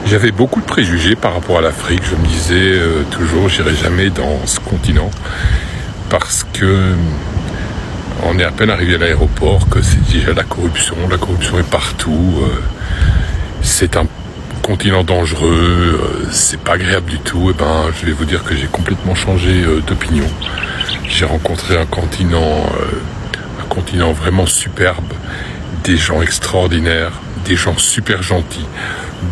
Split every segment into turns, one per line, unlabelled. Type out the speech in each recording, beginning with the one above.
J'avais beaucoup de préjugés par rapport à l'Afrique. Je me disais toujours, j'irai jamais dans ce continent parce que on est à peine arrivé à l'aéroport que c'est déjà la corruption. La corruption est partout. C'est un continent dangereux. C'est pas agréable du tout. Et ben, je vais vous dire que j'ai complètement changé d'opinion. J'ai rencontré un continent vraiment superbe, des gens extraordinaires, des gens super gentils.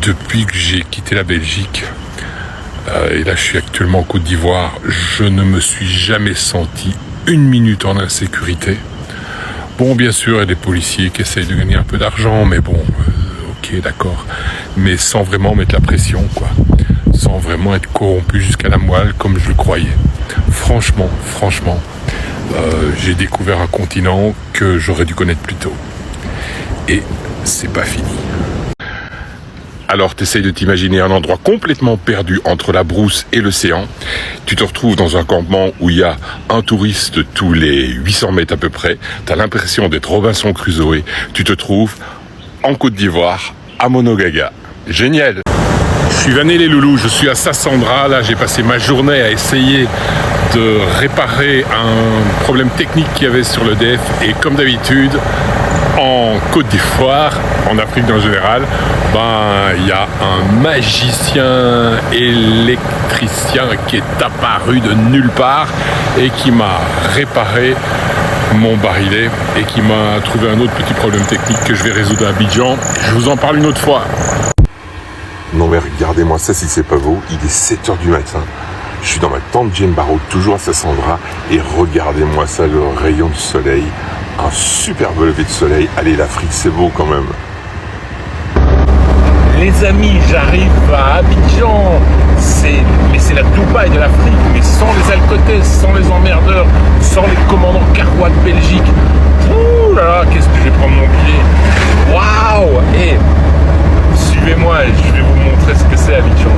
Depuis que j'ai quitté la Belgique, et là je suis actuellement en Côte d'Ivoire, je ne me suis jamais senti une minute en insécurité. Bon, bien sûr, il y a des policiers qui essayent de gagner un peu d'argent, mais bon, ok, d'accord. Mais sans vraiment mettre la pression, quoi. Sans vraiment être corrompu jusqu'à la moelle, comme je le croyais. Franchement, j'ai découvert un continent que j'aurais dû connaître plus tôt. Et c'est pas fini. Alors t'essayes de t'imaginer un endroit complètement perdu entre la brousse et l'océan. Tu te retrouves dans un campement où il y a un touriste tous les 800 mètres à peu près. T'as l'impression d'être Robinson Crusoe. Tu te trouves en Côte d'Ivoire, à Monogaga. Génial! Je suis Vané les loulous, je suis à Sassandra. Là, j'ai passé ma journée à essayer de réparer un problème technique qu'il y avait sur l'EDF. Et comme d'habitude, en Côte d'Ivoire, en Afrique en général, il y a un magicien électricien qui est apparu de nulle part et qui m'a réparé mon barillet et qui m'a trouvé un autre petit problème technique que je vais résoudre à Abidjan. Je vous en parle une autre fois.
Non mais regardez-moi ça si c'est pas beau, il est 7h du matin. Je suis dans ma tente Djembaro, toujours à Sassandra, et regardez-moi ça, le rayon du soleil. Un superbe lever de soleil. Allez, l'Afrique, c'est beau quand même.
Les amis, j'arrive à Abidjan. Mais c'est la Dubaï de l'Afrique, mais sans les alcotesses, sans les emmerdeurs, sans les commandants carrois de Belgique. Ouh là là, qu'est-ce que je vais prendre mon billet. Waouh. Et suivez-moi, je vais vous montrer ce que c'est Abidjan.